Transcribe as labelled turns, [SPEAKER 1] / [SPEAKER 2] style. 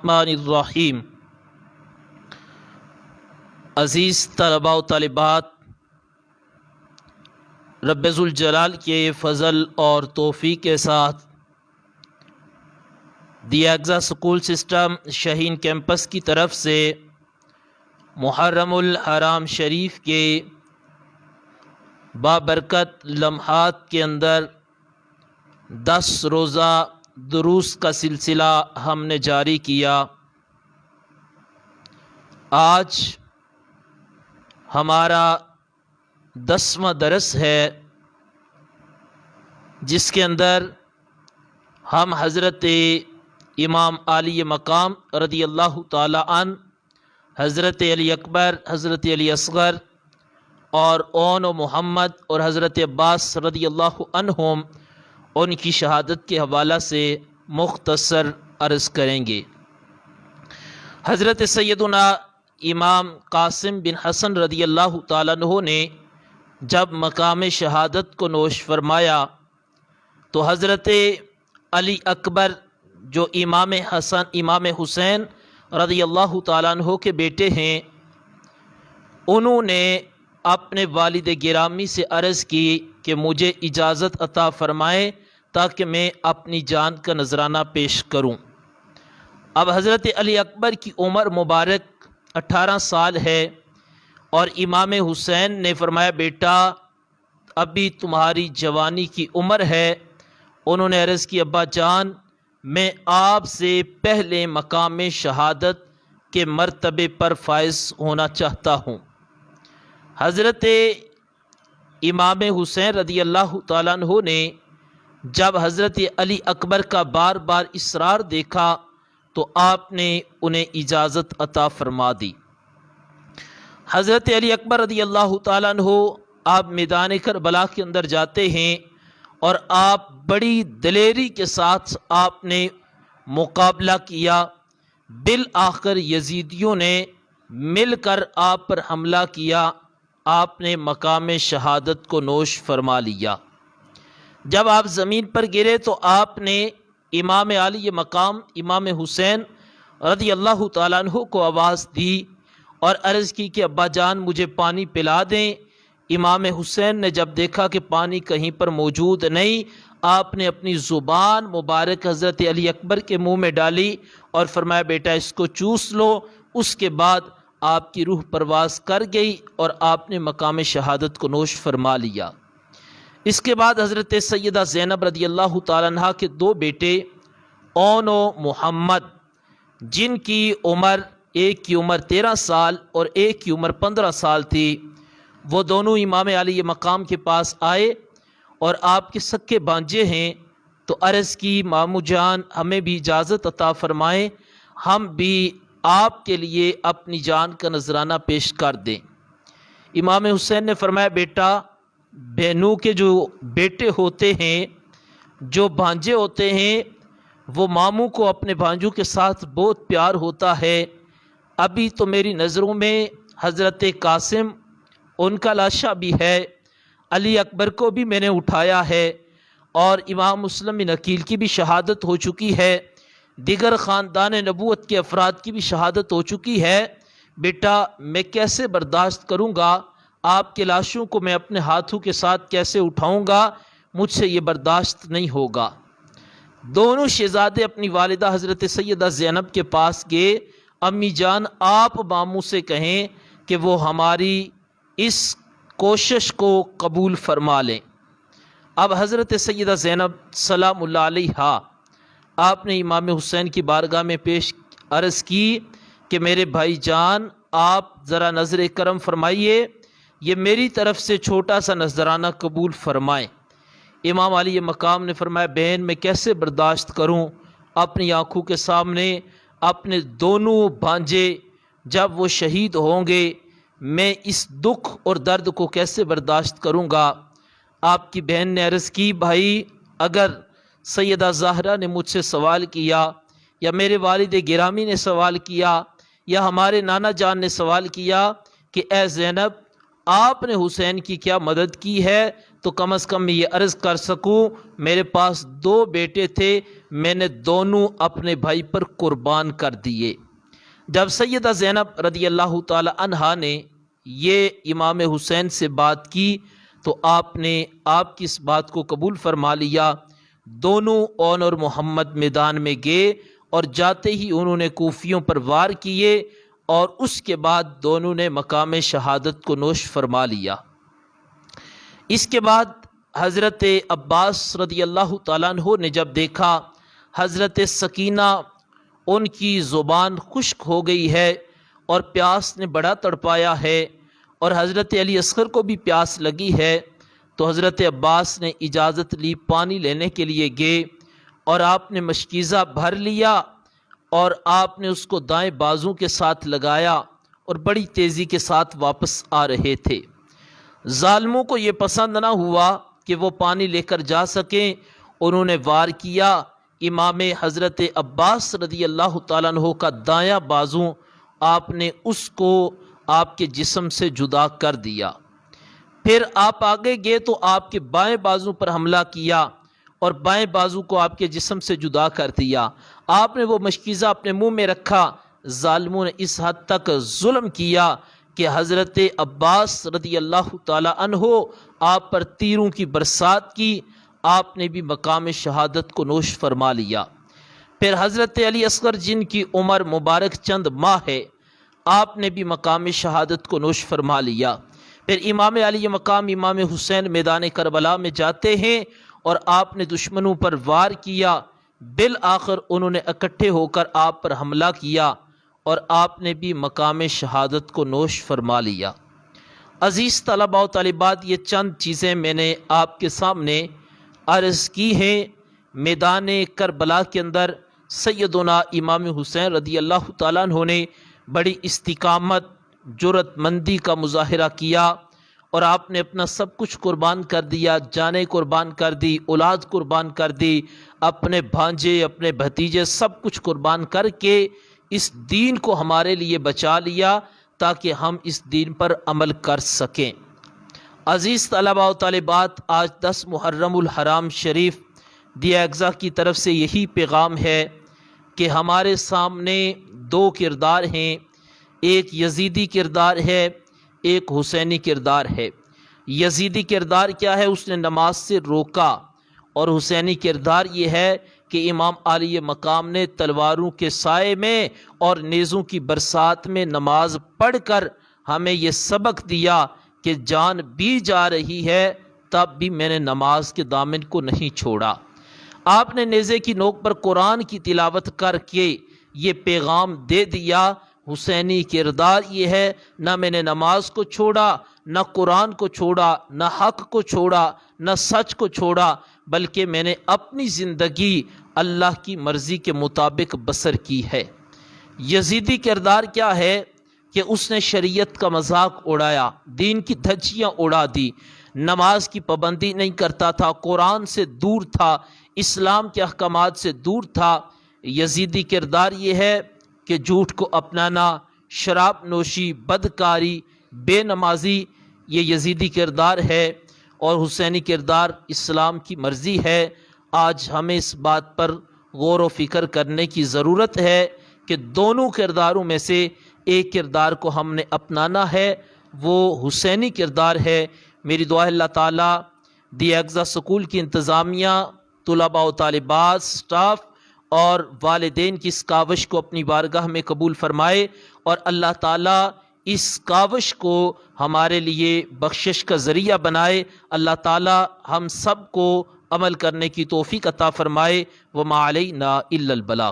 [SPEAKER 1] الرحمن الرحیم۔ عزیز طلباء و طالبات، رب ذوالجلال کے فضل اور توفیق کے ساتھ دی ایگزا اسکول سسٹم شاہین کیمپس کی طرف سے محرم الحرام شریف کے بابرکت لمحات کے اندر 10 روزہ دروس کا سلسلہ ہم نے جاری کیا۔ آج ہمارا 10واں درس ہے، جس کے اندر ہم حضرت امام عالی مقام رضی اللہ تعالی عنہ، حضرت علی اکبر، حضرت علی اصغر اور اون و محمد اور حضرت عباس رضی اللہ عنہم ان کی شہادت کے حوالہ سے مختصر عرض کریں گے۔ حضرت سیدنا امام قاسم بن حسن رضی اللہ تعالیٰ عنہ نے جب مقام شہادت کو نوش فرمایا تو حضرت علی اکبر جو امام حسین رضی اللہ تعالیٰ عنہ کے بیٹے ہیں، انہوں نے اپنے والد گرامی سے عرض کی کہ مجھے اجازت عطا فرمائیں تاکہ میں اپنی جان کا نذرانہ پیش کروں۔ اب حضرت علی اکبر کی عمر مبارک 18 سال ہے اور امام حسین نے فرمایا بیٹا ابھی تمہاری جوانی کی عمر ہے۔ انہوں نے عرض کی ابا جان میں آپ سے پہلے مقام شہادت کے مرتبے پر فائز ہونا چاہتا ہوں۔ حضرت امام حسین رضی اللہ تعالیٰ عنہ نے جب حضرت علی اکبر کا بار بار اصرار دیکھا تو آپ نے انہیں اجازت عطا فرما دی۔ حضرت علی اکبر رضی اللہ تعالیٰ عنہ آپ میدان کربلا کے اندر جاتے ہیں اور آپ بڑی دلیری کے ساتھ آپ نے مقابلہ کیا۔ بالآخر یزیدیوں نے مل کر آپ پر حملہ کیا، آپ نے مقام شہادت کو نوش فرما لیا۔ جب آپ زمین پر گرے تو آپ نے امام عالی مقام امام حسین رضی اللہ تعالیٰ عنہ کو آواز دی اور عرض کی کہ ابا جان مجھے پانی پلا دیں۔ امام حسین نے جب دیکھا کہ پانی کہیں پر موجود نہیں، آپ نے اپنی زبان مبارک حضرت علی اکبر کے منہ میں ڈالی اور فرمایا بیٹا اس کو چوس لو۔ اس کے بعد آپ کی روح پرواز کر گئی اور آپ نے مقام شہادت کو نوش فرما لیا۔ اس کے بعد حضرت سیدہ زینب رضی اللہ تعالیٰ عنہ کے 2 بیٹے اون و محمد، جن کی عمر ایک کی عمر 13 سال اور ایک کی عمر 15 سال تھی، وہ دونوں امام علی مقام کے پاس آئے اور آپ کے سکے بانجے ہیں تو عرض کی مامو جان ہمیں بھی اجازت عطا فرمائیں، ہم بھی آپ کے لیے اپنی جان کا نذرانہ پیش کر دیں۔ امام حسین نے فرمایا بیٹا بہنوں کے جو بیٹے ہوتے ہیں، جو بھانجے ہوتے ہیں، وہ ماموں کو اپنے بھانجوں کے ساتھ بہت پیار ہوتا ہے۔ ابھی تو میری نظروں میں حضرت قاسم ان کا لاشا بھی ہے، علی اکبر کو بھی میں نے اٹھایا ہے اور امام مسلم بن عقیل کی بھی شہادت ہو چکی ہے، دیگر خاندان نبوت کے افراد کی بھی شہادت ہو چکی ہے۔ بیٹا میں کیسے برداشت کروں گا، آپ کے لاشوں کو میں اپنے ہاتھوں کے ساتھ کیسے اٹھاؤں گا، مجھ سے یہ برداشت نہیں ہوگا۔ دونوں شہزادے اپنی والدہ حضرت سیدہ زینب کے پاس گئے، امی جان آپ ماموں سے کہیں کہ وہ ہماری اس کوشش کو قبول فرما لیں۔ اب حضرت سیدہ زینب سلام اللہ علیہا آپ نے امام حسین کی بارگاہ میں پیش عرض کی کہ میرے بھائی جان آپ ذرا نظر کرم فرمائیے، یہ میری طرف سے چھوٹا سا نذرانہ قبول فرمائیں۔ امام علی مقام نے فرمایا بہن میں کیسے برداشت کروں، اپنی آنکھوں کے سامنے اپنے دونوں بھانجے جب وہ شہید ہوں گے میں اس دکھ اور درد کو کیسے برداشت کروں گا۔ آپ کی بہن نے عرض کی بھائی اگر سیدہ زہرا نے مجھ سے سوال کیا یا میرے والد گرامی نے سوال کیا یا ہمارے نانا جان نے سوال کیا کہ اے زینب آپ نے حسین کی کیا مدد کی ہے، تو کم از کم یہ عرض کر سکوں میرے پاس 2 بیٹے تھے، میں نے دونوں اپنے بھائی پر قربان کر دیے۔ جب سیدہ زینب رضی اللہ تعالی عنہا نے یہ امام حسین سے بات کی تو آپ نے آپ کی اس بات کو قبول فرما لیا۔ دونوں اون اور محمد میدان میں گئے اور جاتے ہی انہوں نے کوفیوں پر وار کیے اور اس کے بعد دونوں نے مقام شہادت کو نوش فرما لیا۔ اس کے بعد حضرت عباس رضی اللہ تعالیٰ عنہ نے جب دیکھا حضرت سکینہ ان کی زبان خشک ہو گئی ہے اور پیاس نے بڑا تڑپایا ہے اور حضرت علی اصغر کو بھی پیاس لگی ہے، تو حضرت عباس نے اجازت لی، پانی لینے کے لیے گئے اور آپ نے مشکیزہ بھر لیا اور آپ نے اس کو دائیں بازو کے ساتھ لگایا اور بڑی تیزی کے ساتھ واپس آ رہے تھے۔ ظالموں کو یہ پسند نہ ہوا کہ وہ پانی لے کر جا سکیں، انہوں نے وار کیا، امام حضرت عباس رضی اللہ تعالیٰ عنہ کا دایاں بازو آپ نے اس کو آپ کے جسم سے جدا کر دیا۔ پھر آپ آگے گئے تو آپ کے بائیں بازو پر حملہ کیا اور بائیں بازو کو آپ کے جسم سے جدا کر دیا۔ آپ نے وہ مشکیزہ اپنے منہ میں رکھا۔ ظالموں نے اس حد تک ظلم کیا کہ حضرت عباس رضی اللہ تعالی عنہ آپ پر تیروں کی برسات کی، آپ نے بھی مقام شہادت کو نوش فرما لیا۔ پھر حضرت علی اصغر جن کی عمر مبارک چند ماہ ہے، آپ نے بھی مقام شہادت کو نوش فرما لیا۔ پھر امام علی مقام امام حسین میدان کربلا میں جاتے ہیں اور آپ نے دشمنوں پر وار کیا، بالآخر انہوں نے اکٹھے ہو کر آپ پر حملہ کیا اور آپ نے بھی مقام شہادت کو نوش فرما لیا۔ عزیز طلباء و طالبات، یہ چند چیزیں میں نے آپ کے سامنے عرض کی ہیں۔ میدان کربلا کے اندر سیدنا امام حسین رضی اللہ تعالیٰ عنہ نے بڑی استقامت، جرأت مندی کا مظاہرہ کیا اور آپ نے اپنا سب کچھ قربان کر دیا، جانیں قربان کر دی، اولاد قربان کر دی، اپنے بھانجے، اپنے بھتیجے سب کچھ قربان کر کے اس دین کو ہمارے لیے بچا لیا تاکہ ہم اس دین پر عمل کر سکیں۔ عزیز طلباء و طالبات، آج 10 محرم الحرام شریف دیا اگزا کی طرف سے یہی پیغام ہے کہ ہمارے سامنے 2 کردار ہیں، ایک یزیدی کردار ہے، ایک حسینی کردار ہے۔ یزیدی کردار کیا ہے؟ اس نے نماز سے روکا، اور حسینی کردار یہ ہے کہ امام عالی مقام نے تلواروں کے سائے میں اور نیزوں کی برسات میں نماز پڑھ کر ہمیں یہ سبق دیا کہ جان بھی جا رہی ہے تب بھی میں نے نماز کے دامن کو نہیں چھوڑا۔ آپ نے نیزے کی نوک پر قرآن کی تلاوت کر کے یہ پیغام دے دیا۔ حسینی کردار یہ ہے، نہ میں نے نماز کو چھوڑا، نہ قرآن کو چھوڑا، نہ حق کو چھوڑا، نہ سچ کو چھوڑا، بلکہ میں نے اپنی زندگی اللہ کی مرضی کے مطابق بسر کی ہے۔ یزیدی کردار کیا ہے کہ اس نے شریعت کا مذاق اڑایا، دین کی دھجیاں اڑا دی، نماز کی پابندی نہیں کرتا تھا، قرآن سے دور تھا، اسلام کے احکامات سے دور تھا۔ یزیدی کردار یہ ہے کہ جھوٹ کو اپنانا، شراب نوشی، بدکاری، بے نمازی، یہ یزیدی کردار ہے۔ اور حسینی کردار اسلام کی مرضی ہے۔ آج ہمیں اس بات پر غور و فکر کرنے کی ضرورت ہے کہ دونوں کرداروں میں سے ایک کردار کو ہم نے اپنانا ہے، وہ حسینی کردار ہے۔ میری دعا ہے اللہ تعالیٰ دی اگزا سکول کی انتظامیہ، طلباء و طالبات، سٹاف اور والدین کی اس کاوش کو اپنی بارگاہ میں قبول فرمائے، اور اللہ تعالیٰ اس کاوش کو ہمارے لیے بخشش کا ذریعہ بنائے۔ اللہ تعالیٰ ہم سب کو عمل کرنے کی توفیق عطا فرمائے۔ وما علینا الا البلاغ۔